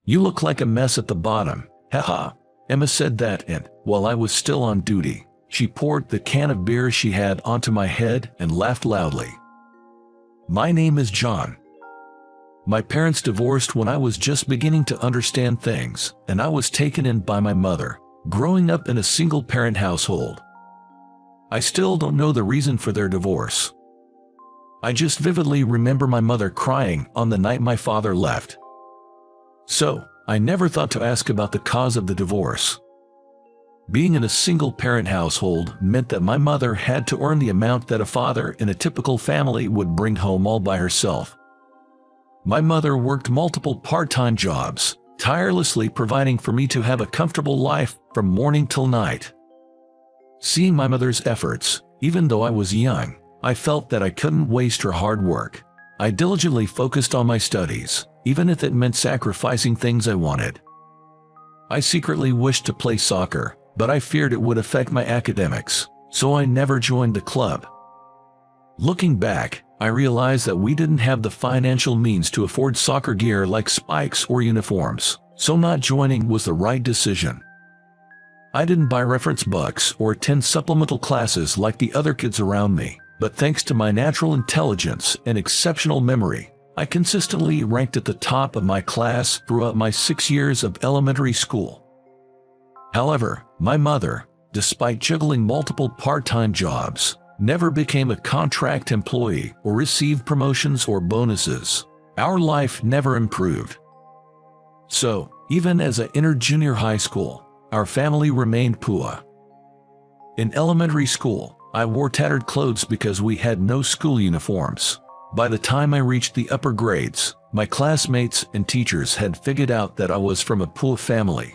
You look like a mess at the bottom. Haha. Emma said that, and, while I was still on duty, she poured the can of beer she had onto my head and laughed loudly. My name is John. My parents divorced when I was just beginning to understand things, and I was taken in by my mother, growing up in a single-parent household. I still don't know the reason for their divorce. I just vividly remember my mother crying on the night my father left. So, I never thought to ask about the cause of the divorce. Being in a single-parent household meant that my mother had to earn the amount that a father in a typical family would bring home all by herself. My mother worked multiple part-time jobs, tirelessly providing for me to have a comfortable life from morning till night. Seeing my mother's efforts, even though I was young, I felt that I couldn't waste her hard work. I diligently focused on my studies, even if it meant sacrificing things I wanted. I secretly wished to play soccer, but I feared it would affect my academics, so I never joined the club. Looking back, I realized that we didn't have the financial means to afford soccer gear like spikes or uniforms, so not joining was the right decision. I didn't buy reference books or attend supplemental classes like the other kids around me, but thanks to my natural intelligence and exceptional memory, I consistently ranked at the top of my class throughout my 6 years of elementary school. However, my mother, despite juggling multiple part-time jobs, never became a contract employee or received promotions or bonuses. Our life never improved. So, even as I entered junior high school, our family remained poor. In elementary school, I wore tattered clothes because we had no school uniforms. By the time I reached the upper grades, my classmates and teachers had figured out that I was from a poor family.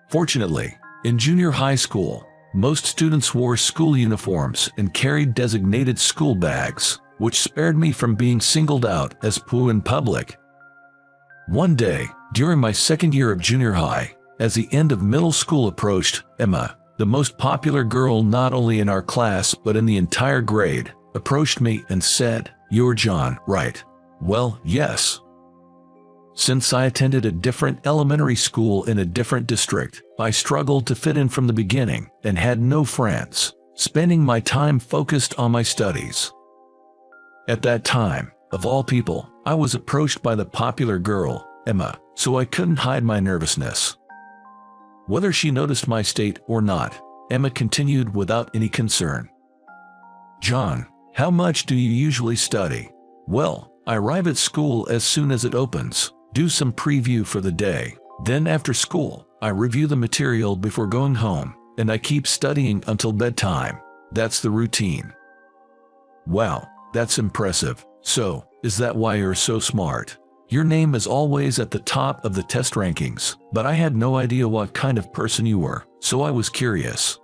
Fortunately, in junior high school, most students wore school uniforms and carried designated school bags, which spared me from being singled out as poor in public. One day, during my second year of junior high, as the end of middle school approached, Emma, the most popular girl not only in our class but in the entire grade, approached me and said, "You're John, right?" Well, yes. Since I attended a different elementary school in a different district, I struggled to fit in from the beginning and had no friends, spending my time focused on my studies. At that time, of all people, I was approached by the popular girl, Emma, so I couldn't hide my nervousness. Whether she noticed my state or not, Emma continued without any concern. "John, how much do you usually study?" "Well, I arrive at school as soon as it opens, do some preview for the day. Then after school, I review the material before going home, and I keep studying until bedtime. That's the routine." "Wow, that's impressive. So, is that why you're so smart? Your name is always at the top of the test rankings, but I had no idea what kind of person you were, so I was curious."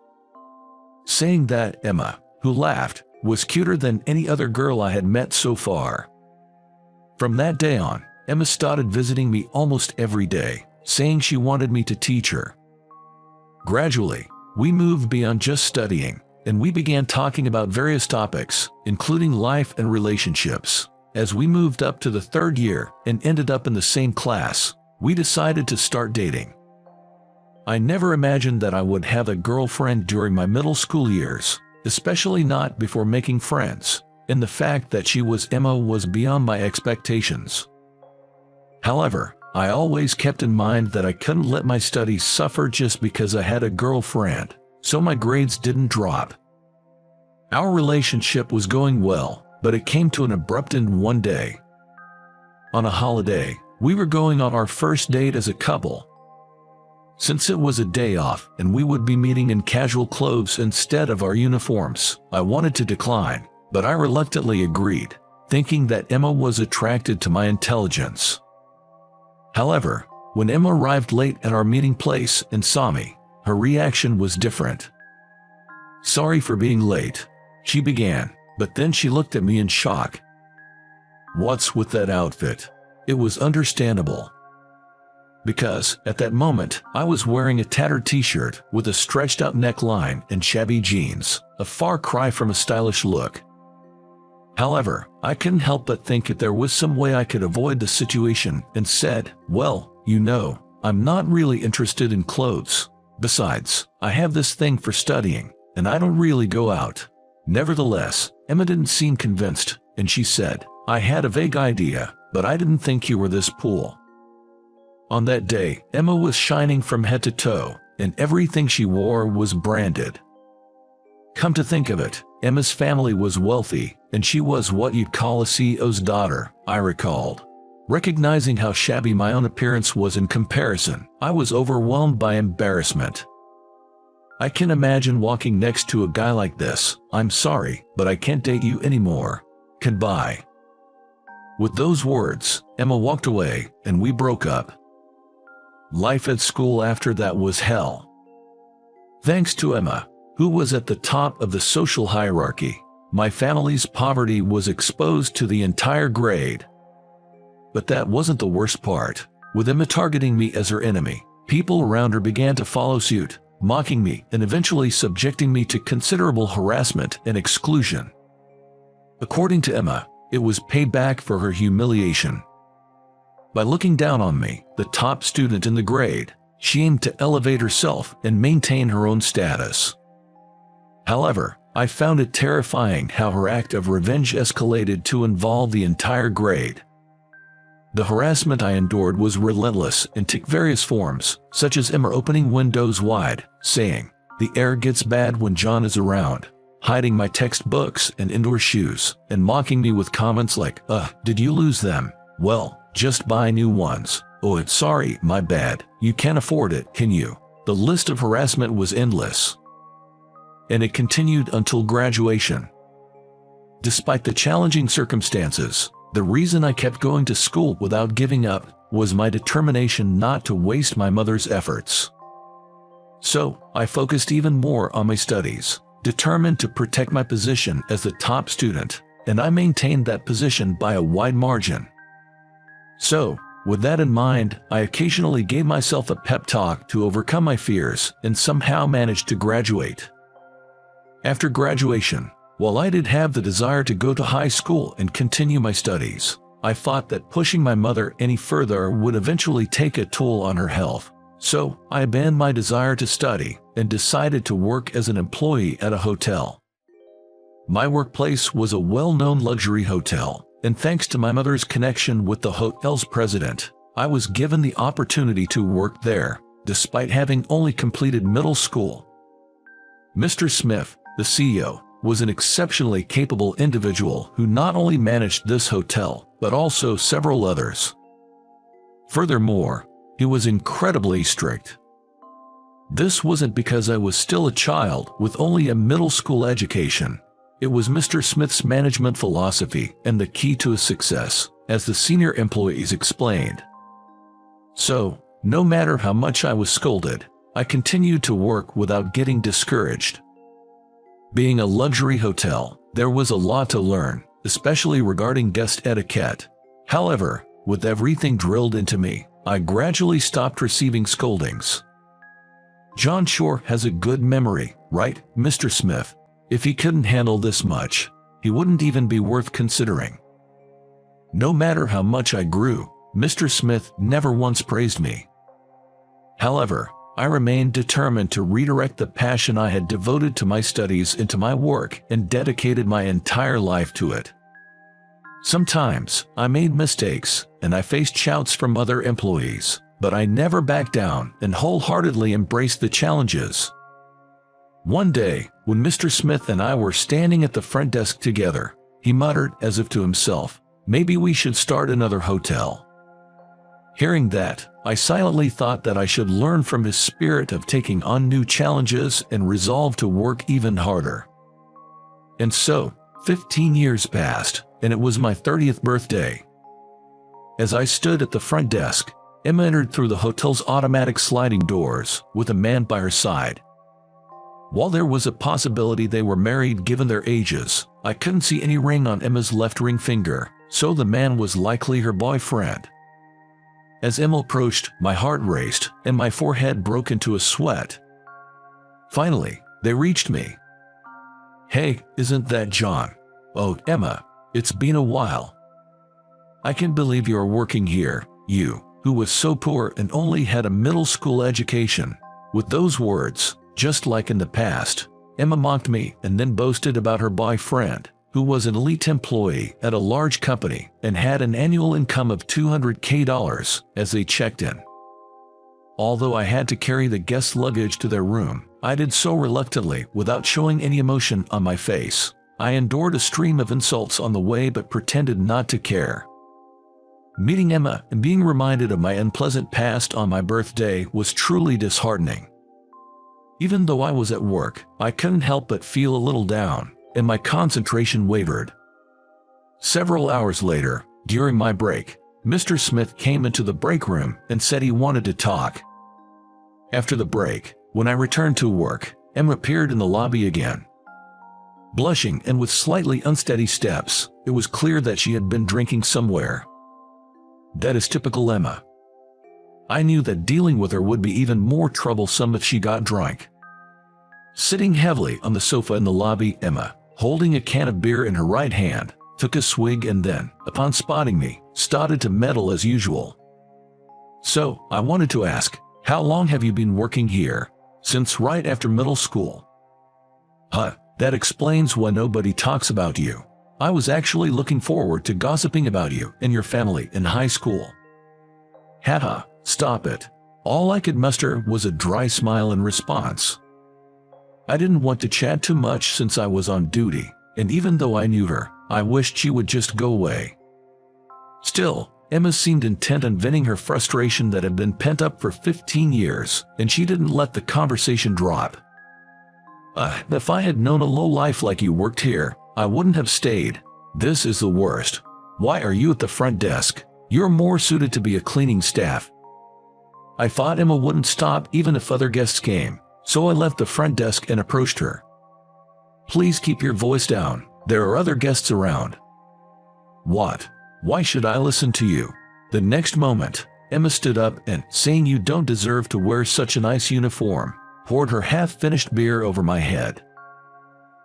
Saying that, Emma, who laughed, was cuter than any other girl I had met so far. From that day on, Emma started visiting me almost every day, saying she wanted me to teach her. Gradually, we moved beyond just studying, and we began talking about various topics, including life and relationships. As we moved up to the third year and ended up in the same class, we decided to start dating. I never imagined that I would have a girlfriend during my middle school years, especially not before making friends, and the fact that she was Emma was beyond my expectations. However, I always kept in mind that I couldn't let my studies suffer just because I had a girlfriend, so my grades didn't drop. Our relationship was going well, but it came to an abrupt end one day. On a holiday, we were going on our first date as a couple. Since it was a day off and we would be meeting in casual clothes instead of our uniforms, I wanted to decline, but I reluctantly agreed, thinking that Emma was attracted to my intelligence. However, when Emma arrived late at our meeting place and saw me, her reaction was different. "Sorry for being late," she began, but then she looked at me in shock. "What's with that outfit?" It was understandable. Because, at that moment, I was wearing a tattered t-shirt with a stretched-out neckline and shabby jeans, a far cry from a stylish look. However, I couldn't help but think that there was some way I could avoid the situation and said, "Well, you know, I'm not really interested in clothes. Besides, I have this thing for studying, and I don't really go out." Nevertheless, Emma didn't seem convinced, and she said, "I had a vague idea, but I didn't think you were this cool." On that day, Emma was shining from head to toe, and everything she wore was branded. Come to think of it, Emma's family was wealthy, and she was what you'd call a CEO's daughter, I recalled. Recognizing how shabby my own appearance was in comparison, I was overwhelmed by embarrassment. "I can imagine walking next to a guy like this. I'm sorry, but I can't date you anymore. Goodbye." With those words, Emma walked away, and we broke up. Life at school after that was hell. Thanks to Emma, who was at the top of the social hierarchy, my family's poverty was exposed to the entire grade. But that wasn't the worst part. With Emma targeting me as her enemy, people around her began to follow suit, mocking me and eventually subjecting me to considerable harassment and exclusion. According to Emma, it was payback for her humiliation. By looking down on me, the top student in the grade, she aimed to elevate herself and maintain her own status. However, I found it terrifying how her act of revenge escalated to involve the entire grade. The harassment I endured was relentless and took various forms, such as Emma opening windows wide, saying, "The air gets bad when John is around," hiding my textbooks and indoor shoes, and mocking me with comments like, "Did you lose them? Well, just buy new ones. Oh, it's sorry, my bad. You can't afford it, can you?" The list of harassment was endless. And it continued until graduation. Despite the challenging circumstances, the reason I kept going to school without giving up was my determination not to waste my mother's efforts. So, I focused even more on my studies, determined to protect my position as the top student, and I maintained that position by a wide margin. So, with that in mind, I occasionally gave myself a pep talk to overcome my fears and somehow managed to graduate. After graduation, while I did have the desire to go to high school and continue my studies, I thought that pushing my mother any further would eventually take a toll on her health. So, I abandoned my desire to study and decided to work as an employee at a hotel. My workplace was a well-known luxury hotel, and thanks to my mother's connection with the hotel's president, I was given the opportunity to work there, despite having only completed middle school. Mr. Smith, the CEO, was an exceptionally capable individual who not only managed this hotel, but also several others. Furthermore, he was incredibly strict. This wasn't because I was still a child with only a middle school education. It was Mr. Smith's management philosophy and the key to his success, as the senior employees explained. So, no matter how much I was scolded, I continued to work without getting discouraged. Being a luxury hotel, there was a lot to learn, especially regarding guest etiquette. However, with everything drilled into me, I gradually stopped receiving scoldings. "John sure has a good memory, right, Mr. Smith? If he couldn't handle this much, he wouldn't even be worth considering." No matter how much I grew, Mr. Smith never once praised me. However, I remained determined to redirect the passion I had devoted to my studies into my work and dedicated my entire life to it. Sometimes, I made mistakes, and I faced shouts from other employees, but I never backed down and wholeheartedly embraced the challenges. One day, when Mr. Smith and I were standing at the front desk together, he muttered as if to himself, "Maybe we should start another hotel." Hearing that, I silently thought that I should learn from his spirit of taking on new challenges and resolve to work even harder. And so, 15 years passed, and it was my 30th birthday. As I stood at the front desk, Emma entered through the hotel's automatic sliding doors, with a man by her side. While there was a possibility they were married given their ages, I couldn't see any ring on Emma's left ring finger, so the man was likely her boyfriend. As Emma approached, my heart raced, and my forehead broke into a sweat. Finally, they reached me. "Hey, isn't that John?" "Oh, Emma, It's been a while. I can't believe you're working here, you, who was so poor and only had a middle school education." With those words, just like in the past, Emma mocked me and then boasted about her boyfriend, who was an elite employee at a large company and had an annual income of $200K as they checked in. Although I had to carry the guest luggage to their room, I did so reluctantly without showing any emotion on my face. I endured a stream of insults on the way but pretended not to care. Meeting Emma and being reminded of my unpleasant past on my birthday was truly disheartening. Even though I was at work, I couldn't help but feel a little down, and my concentration wavered. Several hours later, during my break, Mr. Smith came into the break room and said he wanted to talk. After the break, when I returned to work, Emma appeared in the lobby again. Blushing and with slightly unsteady steps, it was clear that she had been drinking somewhere. That is typical Emma. I knew that dealing with her would be even more troublesome if she got drunk. Sitting heavily on the sofa in the lobby, Emma, holding a can of beer in her right hand, took a swig and then, upon spotting me, started to meddle as usual. "So, I wanted to ask, how long have you been working here?" "Since right after middle school." "Huh, that explains why nobody talks about you. I was actually looking forward to gossiping about you and your family in high school." "Haha, stop it." All I could muster was a dry smile in response. I didn't want to chat too much since I was on duty, and even though I knew her, I wished she would just go away. Still, Emma seemed intent on venting her frustration that had been pent up for 15 years, and she didn't let the conversation drop. If I had known a lowlife like you worked here, I wouldn't have stayed. This is the worst. Why are you at the front desk? You're more suited to be a cleaning staff." I thought Emma wouldn't stop even if other guests came, so I left the front desk and approached her. "Please keep your voice down. There are other guests around." "What? Why should I listen to you?" The next moment, Emma stood up and, saying you don't deserve to wear such a nice uniform, poured her half-finished beer over my head.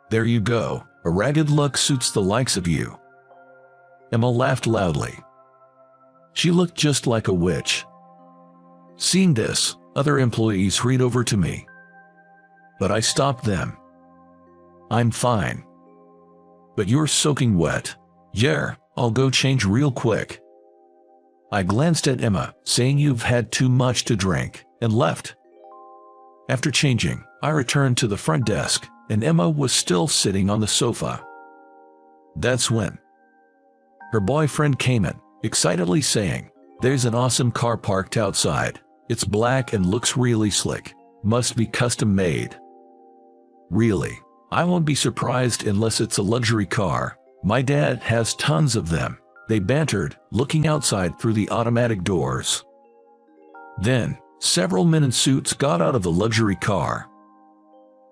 "There you go. A ragged look suits the likes of you." Emma laughed loudly. She looked just like a witch. Seeing this, other employees hurried over to me. But I stopped them. "I'm fine." "But you're soaking wet." "Yeah, I'll go change real quick." I glanced at Emma, saying you've had too much to drink, and left. After changing, I returned to the front desk, and Emma was still sitting on the sofa. That's when her boyfriend came in, excitedly saying, "There's an awesome car parked outside. It's black and looks really slick. Must be custom made." Really? I won't be surprised unless it's a luxury car. My dad has tons of them. They bantered, looking outside through the automatic doors. Then, several men in suits got out of the luxury car.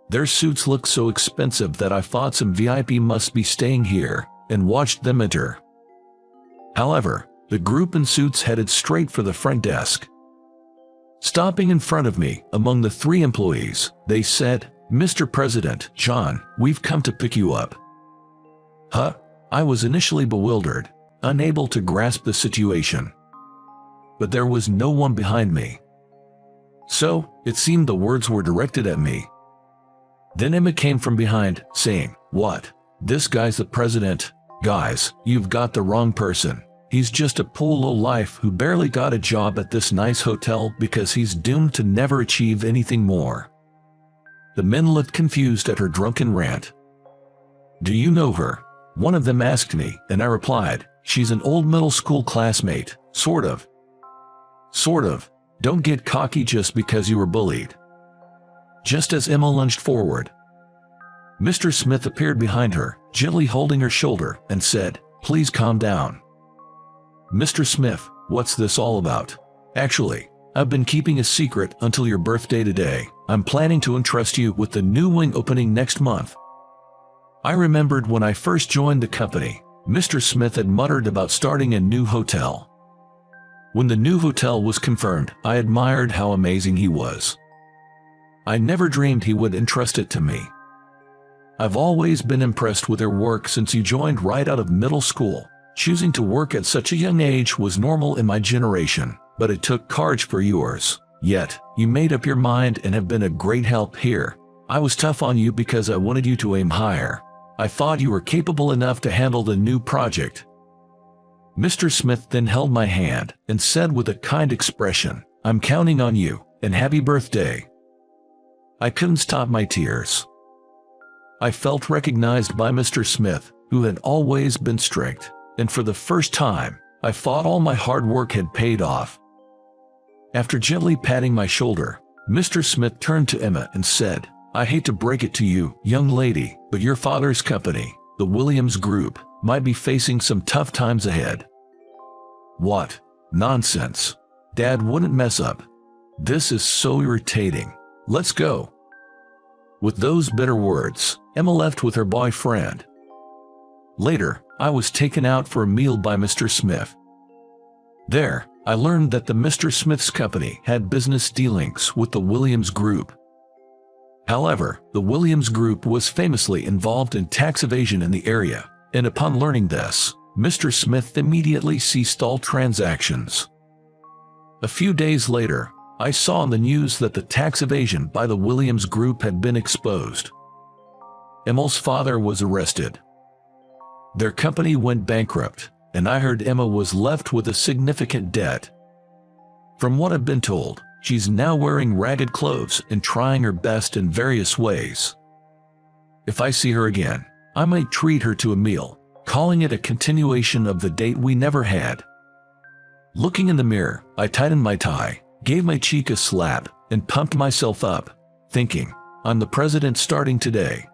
Their suits looked so expensive that I thought some VIP must be staying here, and watched them enter. However, the group in suits headed straight for the front desk. Stopping in front of me, among the 3 employees, they said, "Mr. President, John, we've come to pick you up." Huh? I was initially bewildered, unable to grasp the situation. But there was no one behind me. So, it seemed the words were directed at me. Then Emma came from behind, saying, "What? This guy's the president? Guys, you've got the wrong person. He's just a poor lowlife who barely got a job at this nice hotel because he's doomed to never achieve anything more." The men looked confused at her drunken rant. "Do you know her?" one of them asked me, and I replied, "She's an old middle school classmate, sort of." "Sort of. Don't get cocky just because you were bullied." Just as Emma lunged forward, Mr. Smith appeared behind her, gently holding her shoulder, and said, "Please calm down." "Mr. Smith, what's this all about?" "Actually, I've been keeping a secret until your birthday today. I'm planning to entrust you with the new wing opening next month." I remembered when I first joined the company, Mr. Smith had muttered about starting a new hotel. When the new hotel was confirmed, I admired how amazing he was. I never dreamed he would entrust it to me. I've always been impressed with her work since you joined right out of middle school. Choosing to work at such a young age was normal in my generation, but it took courage for yours. Yet, you made up your mind and have been a great help here. I was tough on you because I wanted you to aim higher. I thought you were capable enough to handle the new project. Mr. Smith then held my hand and said with a kind expression, I'm counting on you, and happy birthday. I couldn't stop my tears. I felt recognized by Mr. Smith, who had always been strict, and for the first time, I thought all my hard work had paid off. After gently patting my shoulder, Mr. Smith turned to Emma and said, I hate to break it to you, young lady, but your father's company, the Williams Group, might be facing some tough times ahead. What? Nonsense. Dad wouldn't mess up. This is so irritating. Let's go. With those bitter words, Emma left with her boyfriend. Later, I was taken out for a meal by Mr. Smith. There, I learned that the Mr. Smith's company had business dealings with the Williams Group. However, the Williams Group was famously involved in tax evasion in the area, and upon learning this, Mr. Smith immediately ceased all transactions. A few days later, I saw on the news that the tax evasion by the Williams Group had been exposed. Emma's father was arrested. Their company went bankrupt, and I heard Emma was left with a significant debt. From what I've been told, she's now wearing ragged clothes and trying her best in various ways. If I see her again, I might treat her to a meal, calling it a continuation of the date we never had. Looking in the mirror, I tightened my tie, gave my cheek a slap, and pumped myself up, thinking, I'm the president starting today.